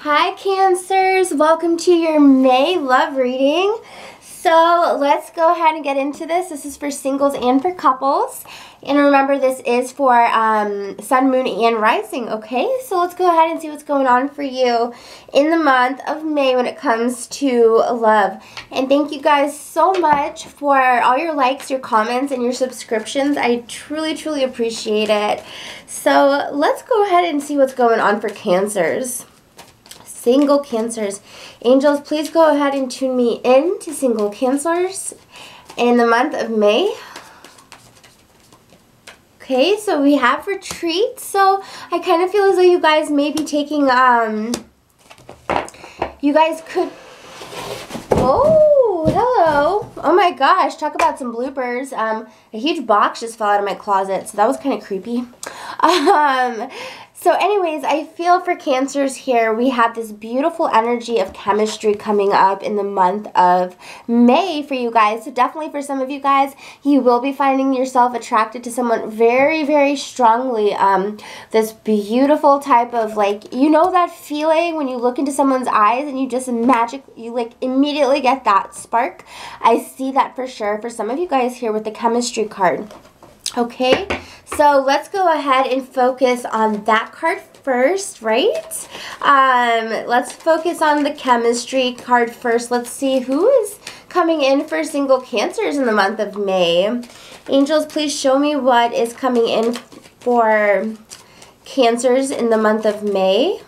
Hi Cancers, welcome to your May love reading. So let's go ahead and get into this. This is for singles and for couples. And remember, this is for sun, moon, and rising, okay? So let's go ahead and see what's going on for you in the month of May when it comes to love. And thank you guys so much for all your likes, your comments, and your subscriptions. I truly, truly appreciate it. So let's go ahead and see what's going on for Cancers. Single Cancers. Angels, please go ahead and tune me in to single Cancers in the month of May. Okay, so we have retreat. So I kind of feel as though you guys may be taking, you guys could, oh, hello. Oh my gosh, talk about some bloopers. A huge box just fell out of my closet, so that was kind of creepy. So anyways, I feel for Cancers here, we have this beautiful energy of chemistry coming up in the month of May for you guys. So definitely for some of you guys, you will be finding yourself attracted to someone very, very strongly. This beautiful type of, like, you know that feeling when you look into someone's eyes and you just you like immediately get that spark. I see that for sure for some of you guys here with the chemistry card. Okay, so let's go ahead and focus on that card first, right? Let's focus on the chemistry card first. Let's see who is coming in for single Cancers in the month of May. Angels, please show me what is coming in for Cancers in the month of May.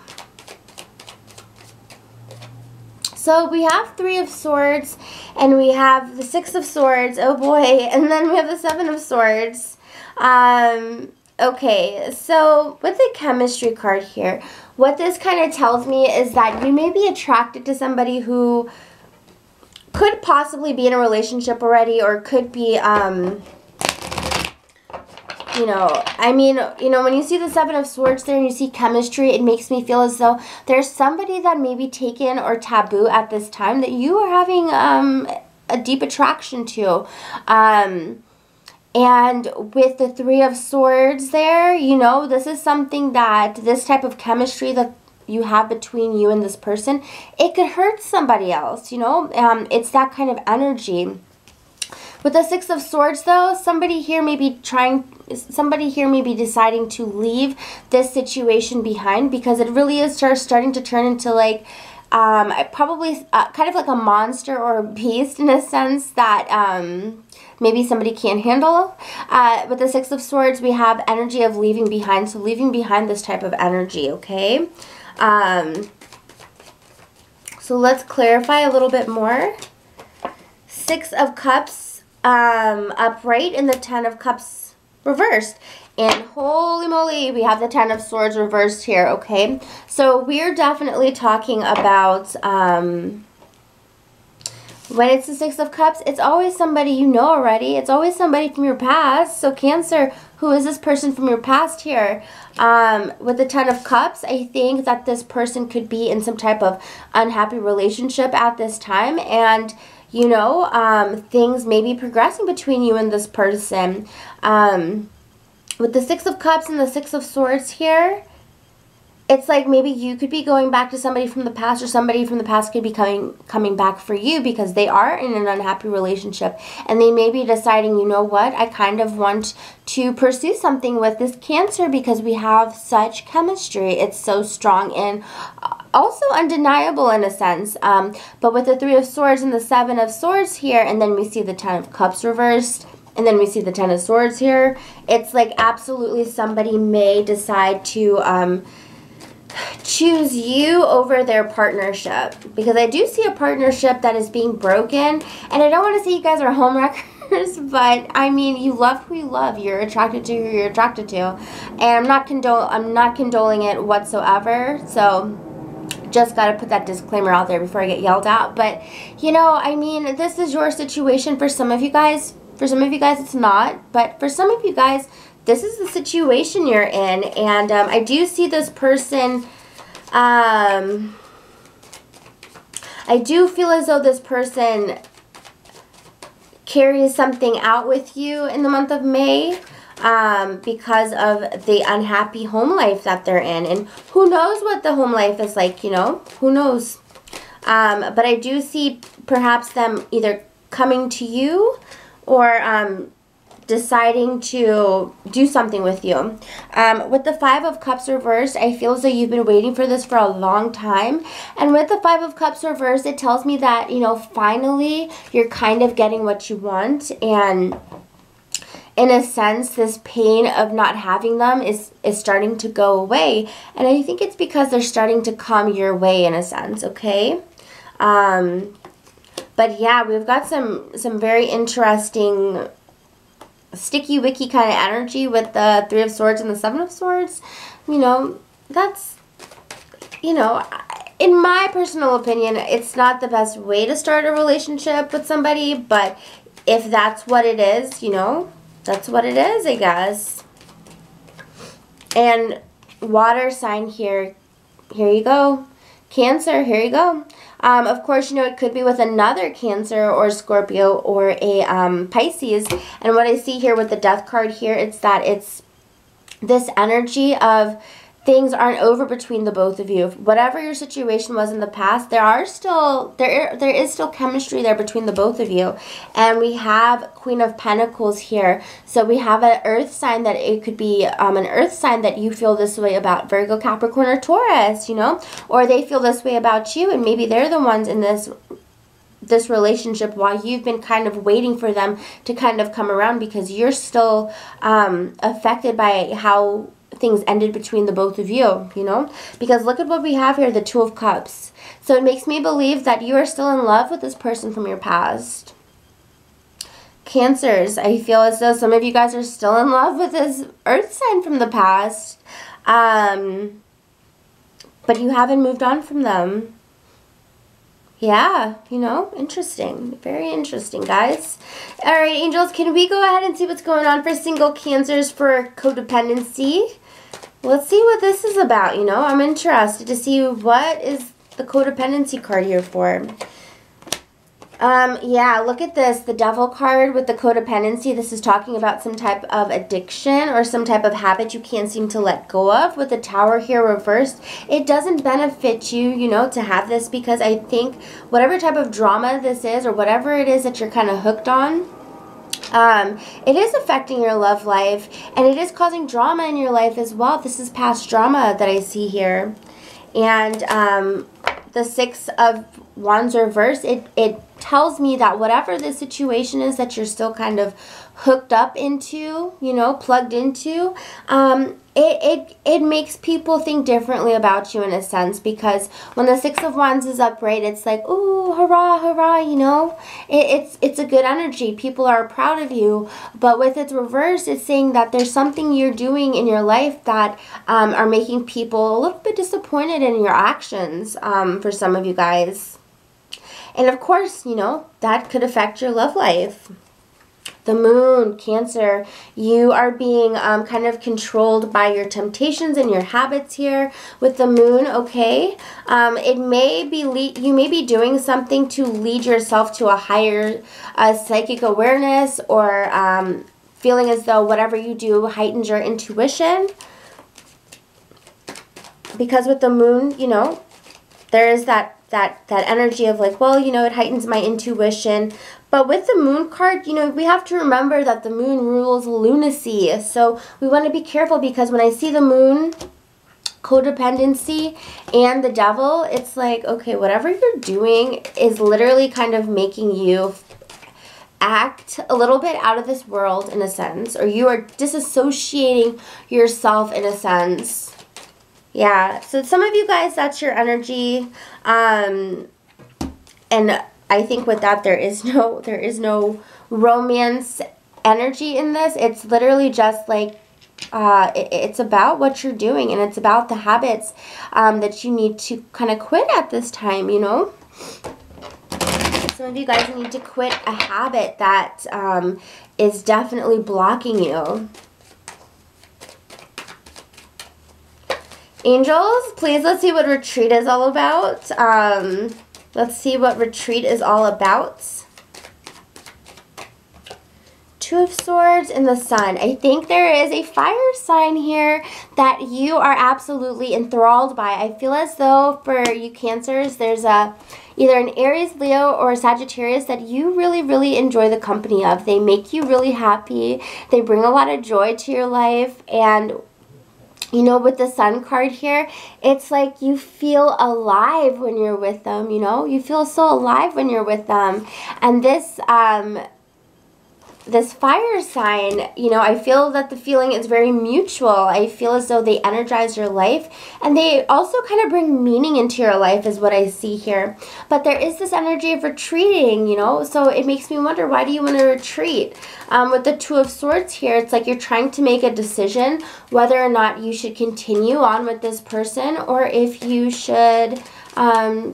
So we have Three of Swords, and we have the Six of Swords, oh boy, and then we have the Seven of Swords. Okay, so with the chemistry card here, what this kind of tells me is that you may be attracted to somebody who could possibly be in a relationship already, or could be, you know, I mean, you know, when you see the Seven of Swords there and you see chemistry, it makes me feel as though there's somebody that may be taken or taboo at this time that you are having a deep attraction to. And with the Three of Swords there, you know, this is something that, this type of chemistry that you have between you and this person, it could hurt somebody else, you know. It's that kind of energy. With the Six of Swords, though, somebody here may be deciding to leave this situation behind, because it really is starting to turn into, like, probably kind of like a monster or a beast in a sense that maybe somebody can't handle. With the Six of Swords, we have energy of leaving behind, so leaving behind this type of energy, okay? So let's clarify a little bit more. Six of Cups upright and the Ten of Cups reversed. And holy moly, we have the Ten of Swords reversed here, okay? So we're definitely talking about, when it's the Six of Cups, it's always somebody you know already. It's always somebody from your past. So Cancer, who is this person from your past here? With the Ten of Cups, I think that this person could be in some type of unhappy relationship at this time. And, you know, things may be progressing between you and this person. With the Six of Cups and the Six of Swords here, it's like maybe you could be going back to somebody from the past, or somebody from the past could be coming back for you because they are in an unhappy relationship. And they may be deciding, you know what, I kind of want to pursue something with this Cancer because we have such chemistry. It's so strong and also undeniable in a sense. But with the Three of Swords and the Seven of Swords here, and then we see the Ten of Cups reversed, and then we see the Ten of Swords here, it's like absolutely somebody may decide to choose you over their partnership, because I do see a partnership that is being broken. And I don't want to say you guys are homewreckers, but I mean, you love who you love, you're attracted to who you're attracted to, and I'm not condoling it whatsoever. So just got to put that disclaimer out there before I get yelled at. But you know, I mean, this is your situation. For some of you guys, it's not, but for some of you guys, this is the situation you're in. And I do see this person, I do feel as though this person carries something out with you in the month of May. because of the unhappy home life that they're in. And who knows what the home life is like, you know? Who knows? But I do see perhaps them either coming to you or deciding to do something with you. With the Five of Cups reversed, I feel as though you've been waiting for this for a long time. And with the Five of Cups reversed, it tells me that, you know, finally you're kind of getting what you want. And in a sense, this pain of not having them is starting to go away. And I think it's because they're starting to come your way in a sense, okay? But yeah, we've got some very interesting sticky wicky kind of energy with the Three of Swords and the Seven of Swords. You know, that's, you know, in my personal opinion, it's not the best way to start a relationship with somebody, but if that's what it is, you know, that's what it is, I guess. And water sign here you go. Cancer, here you go. Of course, you know, it could be with another Cancer or Scorpio or a Pisces. And what I see here with the Death card here, it's that it's this energy of things aren't over between the both of you. Whatever your situation was in the past, there is still chemistry there between the both of you. And we have Queen of Pentacles here. So we have an earth sign that it could be an earth sign that you feel this way about, Virgo, Capricorn, or Taurus, you know, or they feel this way about you, and maybe they're the ones in this relationship while you've been kind of waiting for them to kind of come around because you're still affected by how things ended between the both of you, you know, because look at what we have here, the Two of Cups. So it makes me believe that you are still in love with this person from your past. Cancers, I feel as though some of you guys are still in love with this earth sign from the past, but you haven't moved on from them. Yeah, you know, interesting. Very interesting, guys. All right, angels, can we go ahead and see what's going on for single Cancers for codependency? Let's see what this is about, you know. I'm interested to see what is the codependency card here for. Yeah, look at this. The Devil card with the codependency. This is talking about some type of addiction or some type of habit you can't seem to let go of. With the Tower here reversed, it doesn't benefit you, you know, to have this because I think whatever type of drama this is or whatever it is that you're kind of hooked on, it is affecting your love life and it is causing drama in your life as well. This is past drama that I see here. And the Six of Wands reversed, it tells me that whatever the situation is that you're still kind of hooked up into, you know, plugged into, it makes people think differently about you in a sense, because when the Six of Wands is upright, it's like, ooh, hurrah, hurrah, you know, it's a good energy. People are proud of you. But with its reverse, it's saying that there's something you're doing in your life that are making people a little bit disappointed in your actions for some of you guys. And of course, you know, that could affect your love life. The Moon, Cancer, you are being kind of controlled by your temptations and your habits here with the Moon, okay? It may be you may be doing something to lead yourself to a higher psychic awareness or feeling as though whatever you do heightens your intuition. Because with the Moon, you know, there is that energy of like, well, you know, it heightens my intuition. But with the Moon card, you know, we have to remember that the Moon rules lunacy. So we want to be careful because when I see the Moon, codependency, and the Devil, it's like, okay, whatever you're doing is literally kind of making you act a little bit out of this world in a sense, or you are disassociating yourself in a sense. Yeah, so some of you guys, that's your energy, and I think with that there is no romance energy in this. It's literally just like it's about what you're doing, and it's about the habits that you need to kind of quit at this time, you know. Some of you guys need to quit a habit that is definitely blocking you. Angels, please, let's see what retreat is all about. Let's see what retreat is all about. Two of Swords and the Sun. I think there is a fire sign here that you are absolutely enthralled by. I feel as though for you Cancers, there's either an Aries, Leo, or a Sagittarius that you really, really enjoy the company of. They make you really happy. They bring a lot of joy to your life. And you know, with the Sun card here, it's like you feel alive when you're with them, you know? You feel so alive when you're with them. And this fire sign, you know, I feel that the feeling is very mutual. I feel as though they energize your life, and they also kind of bring meaning into your life is what I see here. But there is this energy of retreating, you know, so it makes me wonder, why do you want to retreat? With the Two of Swords here, it's like you're trying to make a decision whether or not you should continue on with this person or if you should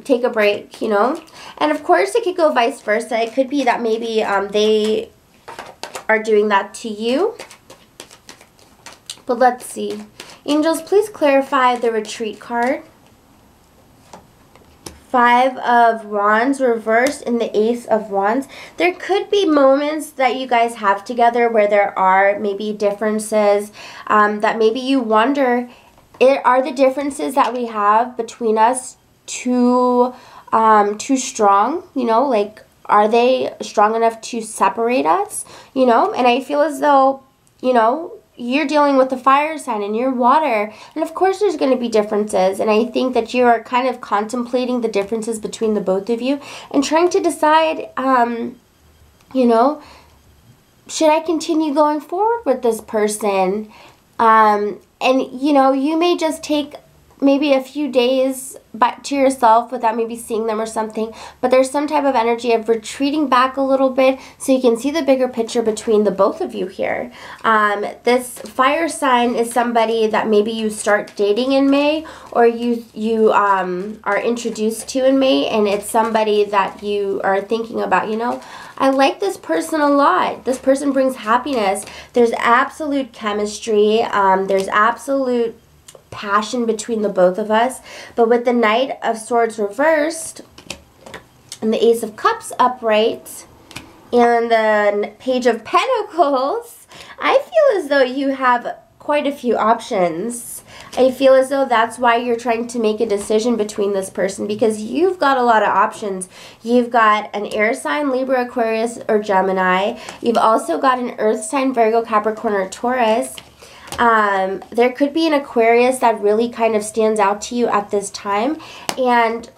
take a break, you know. And of course, it could go vice versa. It could be that maybe they are doing that to you. But let's see. Angels, please clarify the retreat card. Five of Wands reversed and the Ace of Wands. There could be moments that you guys have together where there are maybe differences that maybe you wonder, are the differences that we have between us too strong, you know, like, are they strong enough to separate us, you know? And I feel as though, you know, you're dealing with the fire sign and you're water. And of course there's going to be differences. And I think that you are kind of contemplating the differences between the both of you and trying to decide, you know, should I continue going forward with this person? And, you know, you may just take maybe a few days back to yourself without maybe seeing them or something, but there's some type of energy of retreating back a little bit so you can see the bigger picture between the both of you here. This fire sign is somebody that maybe you start dating in May, or you are introduced to in May, and it's somebody that you are thinking about, you know, I like this person a lot. This person brings happiness. There's absolute chemistry. There's absolute passion between the both of us. But with the Knight of Swords reversed and the Ace of Cups upright and the Page of Pentacles, I feel as though you have quite a few options. I feel as though that's why you're trying to make a decision between this person, because you've got a lot of options. You've got an air sign, Libra, Aquarius, or Gemini. You've also got an earth sign, Virgo, Capricorn, or Taurus. There could be an Aquarius that really kind of stands out to you at this time, and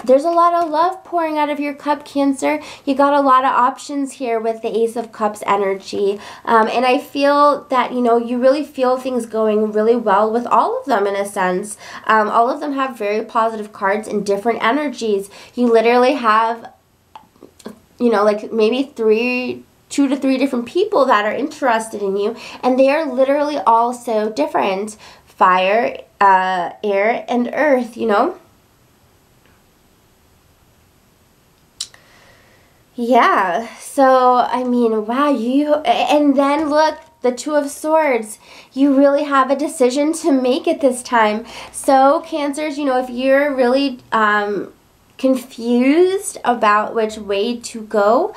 there's a lot of love pouring out of your cup, Cancer. You got a lot of options here with the Ace of Cups energy, and I feel that, you know, you really feel things going really well with all of them in a sense. All of them have very positive cards and different energies. You literally have, you know, like maybe two to three different people that are interested in you, and they are literally all so different. Fire, air, and earth, you know? Yeah, so, I mean, wow, and then look, the Two of Swords. You really have a decision to make at this time. So, Cancers, you know, if you're really confused about which way to go,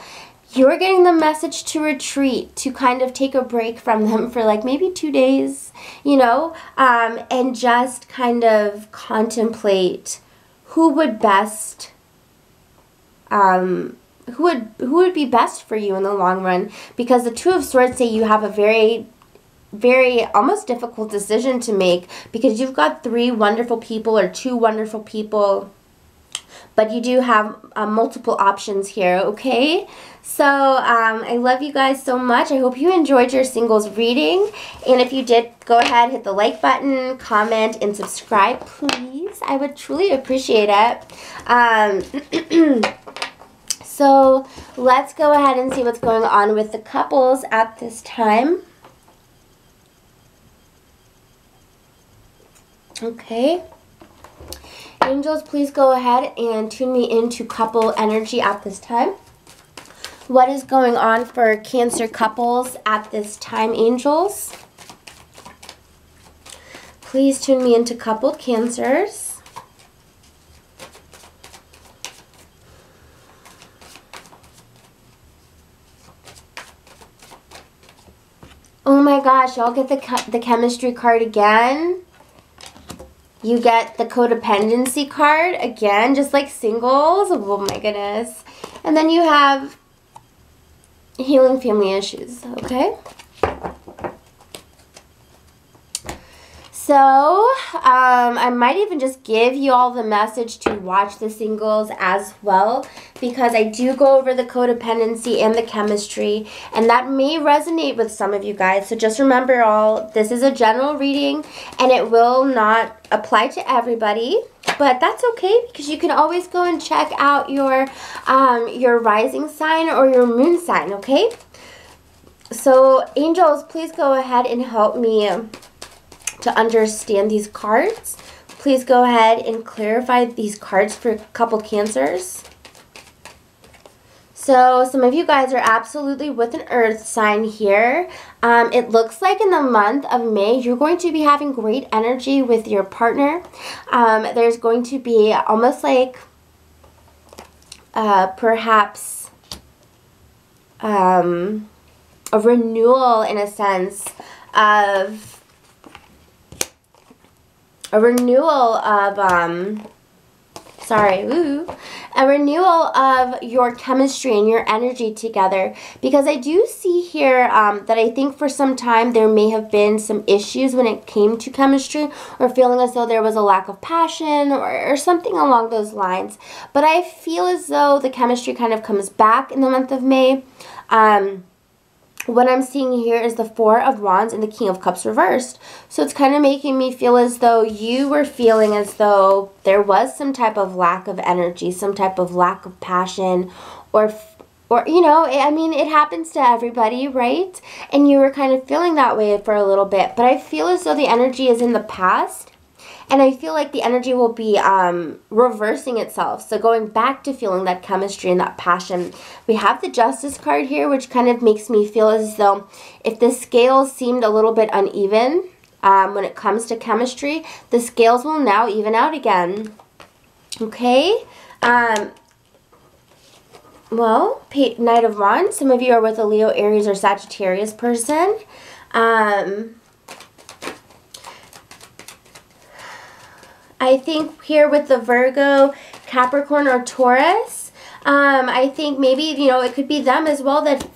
you're getting the message to retreat, to kind of take a break from them for like maybe 2 days, you know, and just kind of contemplate who would best, who would be best for you in the long run. Because the Two of Swords say you have a very, very almost difficult decision to make, because you've got 3 wonderful people or 2 wonderful people, but you do have multiple options here, okay? So, I love you guys so much. I hope you enjoyed your singles reading. And if you did, go ahead, hit the like button, comment, and subscribe, please. I would truly appreciate it. So, let's go ahead and see what's going on with the couples at this time. Okay. Angels, please go ahead and tune me into couple energy at this time. What is going on for Cancer couples at this time, angels? Please tune me into coupled Cancers. my gosh, y'all get the chemistry card again. You get the codependency card again, just like singles. Oh my goodness. And then you have healing family issues, okay? So, I might even just give you all the message to watch the singles as well, because I do go over the codependency and the chemistry, and that may resonate with some of you guys. So just remember, all this is a general reading, and it will not apply to everybody, but that's okay, because you can always go and check out your rising sign or your moon sign, okay? So, angels, please go ahead and help me to understand these cards. Please go ahead and clarify these cards for a couple Cancers. So some of you guys are absolutely with an earth sign here. It looks like in the month of May, you're going to be having great energy with your partner. There's going to be almost like perhaps a renewal in a sense of a renewal of your chemistry and your energy together, because I do see here that I think for some time there may have been some issues when it came to chemistry, or feeling as though there was a lack of passion or something along those lines. But I feel as though the chemistry kind of comes back in the month of May. What I'm seeing here is the Four of Wands and the King of Cups reversed. So it's kind of making me feel as though you were feeling as though there was some type of lack of energy, some type of lack of passion, or you know, I mean, it happens to everybody, right? And you were kind of feeling that way for a little bit. But I feel as though the energy is in the past. And I feel like the energy will be reversing itself. So going back to feeling that chemistry and that passion. We have the Justice card here, which kind of makes me feel as though if the scales seemed a little bit uneven when it comes to chemistry, the scales will now even out again. Okay? Well, Knight of Wands. Some of you are with a Leo, Aries, or Sagittarius person. I think here with the Virgo, Capricorn, or Taurus, I think maybe, you know, it could be them as well that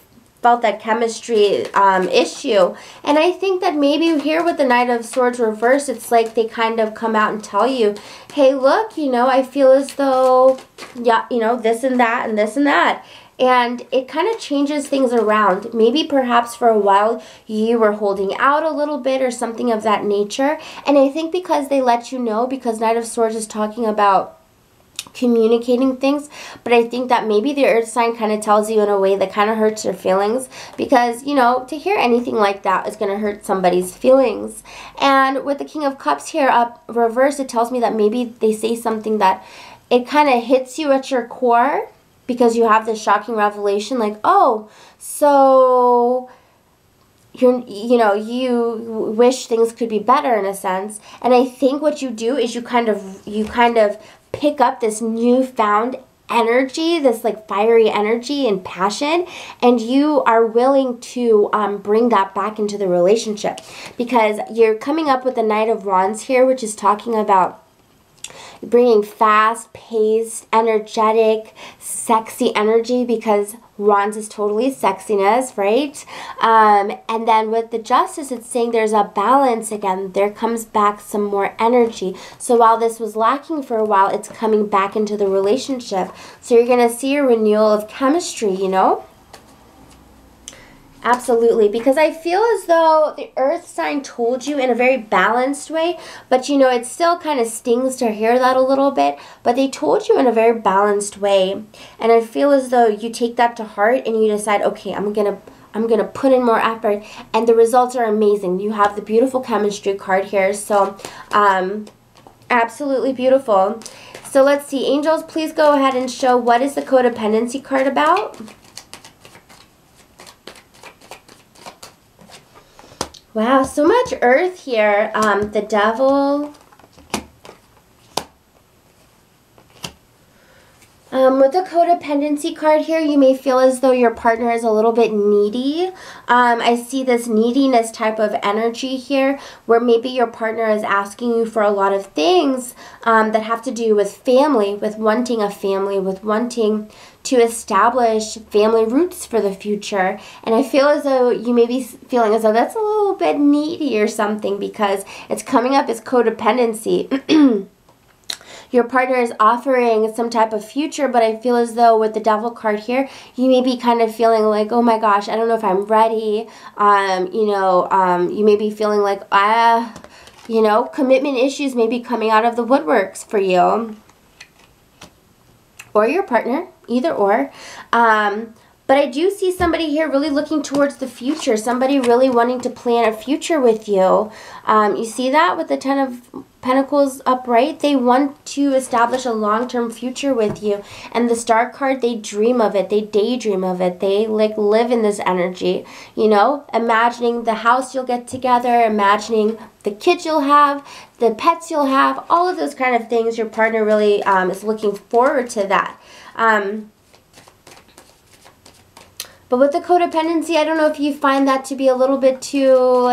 felt that chemistry issue. And I think that maybe here with the Knight of Swords reversed, it's like they kind of come out and tell you, hey, look, you know, I feel as though, yeah, you know, this and that and this and that. And it kind of changes things around. Maybe perhaps for a while you were holding out a little bit or something of that nature. And I think because they let you know, because Knight of Swords is talking about communicating things, but I think that maybe the earth sign kind of tells you in a way that kind of hurts your feelings, because, you know, to hear anything like that is going to hurt somebody's feelings. And with the King of Cups here up reversed, it tells me that maybe they say something that it kind of hits you at your core, because you have this shocking revelation like, oh, so you know, you wish things could be better in a sense. And I think what you do is you kind of pick up this newfound energy, this like fiery energy and passion, and you are willing to bring that back into the relationship, because you're coming up with the Knight of Wands here, which is talking about bringing fast-paced, energetic, sexy energy, because Wands is totally sexiness, right? And then with the Justice, it's saying there's a balance again. There comes back some more energy. So while this was lacking for a while, it's coming back into the relationship. So you're going to see a renewal of chemistry, you know? Absolutely, because I feel as though the earth sign told you in a very balanced way, but you know, it still kind of stings to hear that a little bit, but they told you in a very balanced way. And I feel as though you take that to heart and you decide, okay, I'm gonna put in more effort, and the results are amazing. You have the beautiful chemistry card here, so absolutely beautiful. So let's see, angels, please go ahead and show what is the codependency card about. Wow, so much earth here. The Devil. With the codependency card here, you may feel as though your partner is a little bit needy. I see this neediness type of energy here, where maybe your partner is asking you for a lot of things that have to do with family, with wanting a family, with wanting to establish family roots for the future. And I feel as though you may be feeling as though that's a little bit needy or something, because it's coming up as codependency. Your partner is offering some type of future, but I feel as though with the Devil card here, you may be kind of feeling like, oh my gosh, I don't know if I'm ready. You may be feeling like, commitment issues may be coming out of the woodworks for you. Or your partner, either or. But I do see somebody here really looking towards the future. Somebody really wanting to plan a future with you. You see that with the Ten of Pentacles upright? They want to establish a long-term future with you. And the Star card, they dream of it. They daydream of it. They live in this energy. Imagining the house you'll get together, imagining the kids you'll have, the pets you'll have, all of those kind of things. Your partner really is looking forward to that. But with the codependency, I don't know if you find that to be a little bit too,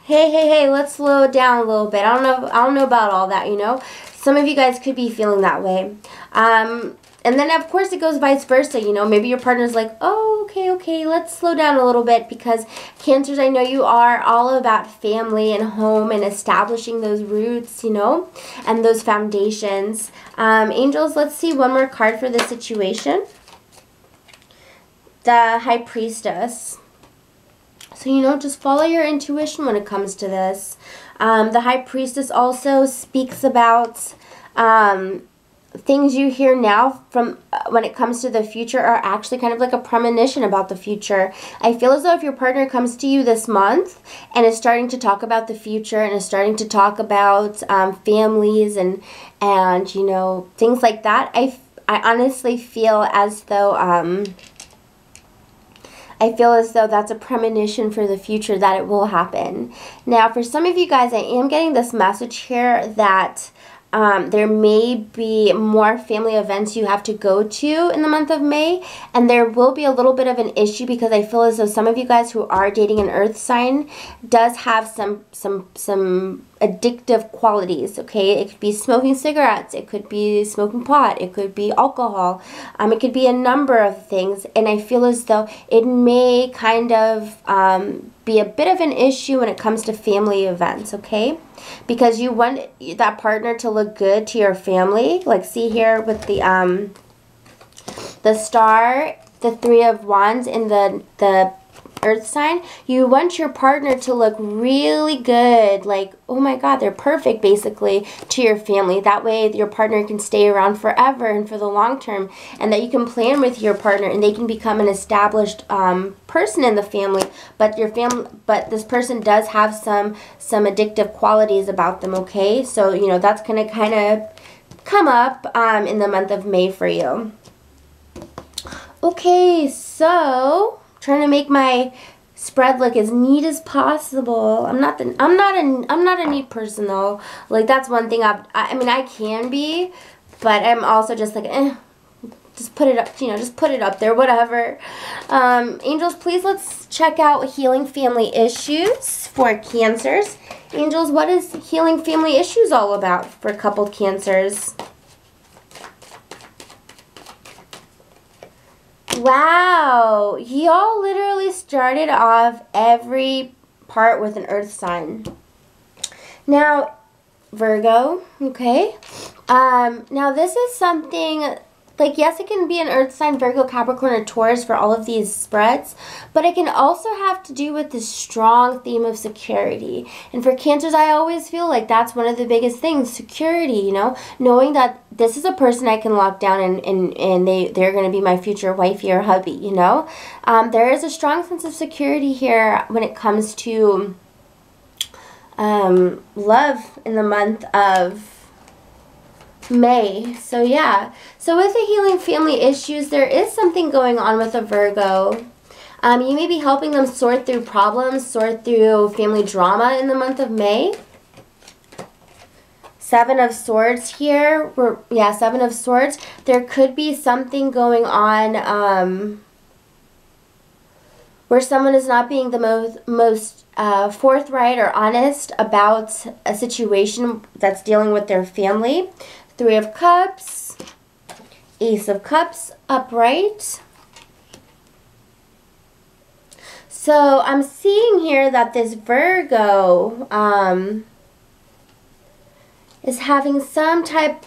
hey, let's slow it down a little bit. I don't know about all that, Some of you guys could be feeling that way. And then, of course, it goes vice versa, Maybe your partner's like, oh, okay, let's slow down a little bit, because Cancers, I know you are all about family and home and establishing those roots, and those foundations. Angels, let's see one more card for this situation. The High Priestess. So, just follow your intuition when it comes to this. The High Priestess also speaks about things you hear now from when it comes to the future are actually kind of like a premonition about the future. I feel as though if your partner comes to you this month and is starting to talk about the future and is starting to talk about families and things like that, I honestly feel as though that's a premonition for the future, that it will happen. Now, for some of you guys, I am getting this message here that there may be more family events you have to go to in the month of May, and there will be a little bit of an issue, because I feel as though some of you guys who are dating an earth sign does have some addictive qualities, okay? It could be smoking cigarettes, it could be smoking pot, it could be alcohol, it could be a number of things, and I feel as though it may kind of be a bit of an issue when it comes to family events, okay? Because you want that partner to look good to your family. Like, see here with the Star, the Three of Wands, and the Earth sign, you want your partner to look really good, like, oh my God, they're perfect, basically, to your family. That way your partner can stay around forever and for the long term, and that you can plan with your partner and they can become an established person in the family. But this person does have some addictive qualities about them, okay? So, that's going to kind of come up in the month of May for you. Okay, so trying to make my spread look as neat as possible. I'm not a neat person though. Like, that's one thing I mean, I can be, but I'm also just like, just put it up, just put it up there, whatever. Angels, please, let's check out healing family issues for Cancers. Angels, what is healing family issues all about for coupled Cancers? Wow, y'all literally started off every part with an earth sign. Now, Virgo, okay? Now this is something, like, yes, it can be an earth sign, Virgo, Capricorn, or Taurus for all of these spreads, but it can also have to do with this strong theme of security. And for Cancers, I always feel like that's one of the biggest things, security, knowing that this is a person I can lock down and they're going to be my future wifey or hubby, There is a strong sense of security here when it comes to love in the month of May. So yeah, so with the healing family issues, there is something going on with a Virgo. You may be helping them sort through problems, sort through family drama in the month of May. Seven of Swords here. Yeah, Seven of Swords. There could be something going on where someone is not being the most forthright or honest about a situation that's dealing with their family. Three of Cups, Ace of Cups upright. So I'm seeing here that this Virgo is having some type,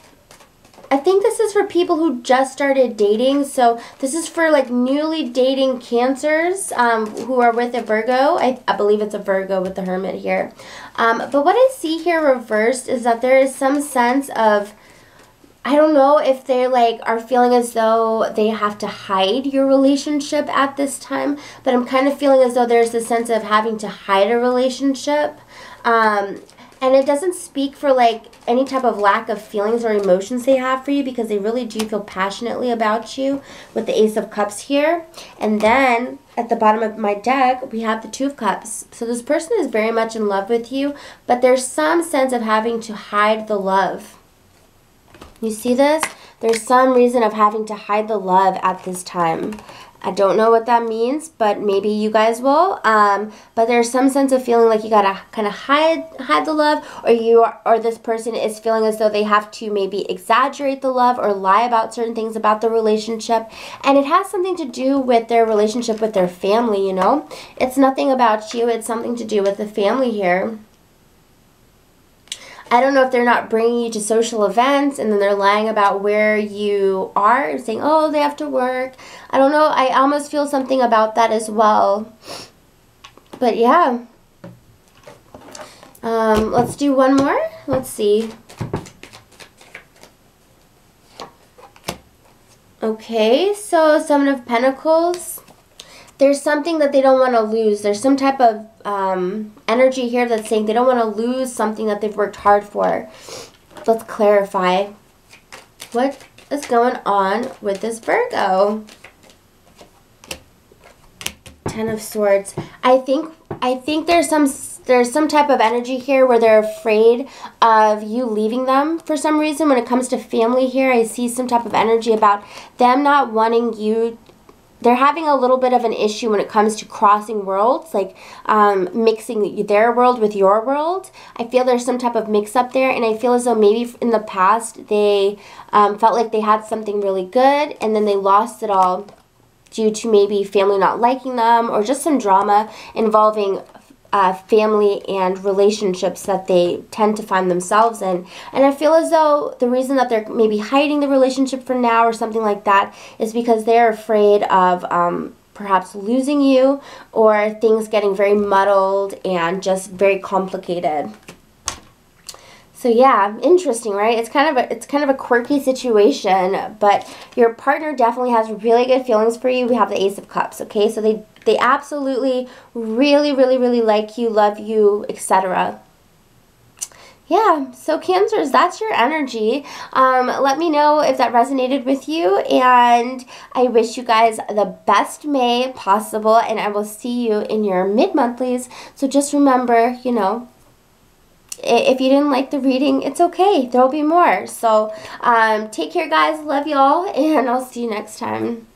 I think this is for people who just started dating. So this is for like newly dating Cancers who are with a Virgo. I believe it's a Virgo with the Hermit here. But what I see here reversed is that there is some sense of, I don't know if they like are feeling as though they have to hide your relationship at this time, but I'm kind of feeling as though there's a sense of having to hide a relationship. And it doesn't speak for like any type of lack of feelings or emotions they have for you, because they really do feel passionately about you with the Ace of Cups here. And then at the bottom of my deck, we have the Two of Cups. So this person is very much in love with you, but there's some sense of having to hide the love. You see this? There's some reason of having to hide the love at this time. I don't know what that means, but maybe you guys will. But there's some sense of feeling like you gotta kind of hide the love, or this person is feeling as though they have to maybe exaggerate the love or lie about certain things about the relationship. And it has something to do with their relationship with their family, you know? It's nothing about you. It's something to do with the family here. I don't know if they're not bringing you to social events and then they're lying about where you are, saying, oh, they have to work. I don't know. I almost feel something about that as well. But yeah. Let's do one more. Let's see. Okay, so Seven of Pentacles. There's something that they don't want to lose. There's some type of energy here that's saying they don't want to lose something that they've worked hard for. Let's clarify. What is going on with this Virgo? Ten of Swords. I think there's some type of energy here where they're afraid of you leaving them for some reason. When it comes to family here, I see some type of energy about them not wanting you. They're having a little bit of an issue when it comes to crossing worlds, like mixing their world with your world. I feel there's some type of mix-up there, and I feel as though maybe in the past they felt like they had something really good, and then they lost it all due to maybe family not liking them, or just some drama involving family and relationships that they tend to find themselves in. And I feel as though the reason that they're maybe hiding the relationship for now or something like that is because they're afraid of perhaps losing you, or things getting very muddled and just very complicated. So yeah, interesting, right? It's kind of a quirky situation, but your partner definitely has really good feelings for you. We have the Ace of Cups, okay? So they absolutely really, really, really like you, love you, etc. Yeah, so Cancers, that's your energy. Let me know if that resonated with you, and I wish you guys the best May possible, and I will see you in your mid-monthlies. So just remember, you know, if you didn't like the reading, it's okay. There'll be more. So take care, guys. Love y'all, and I'll see you next time.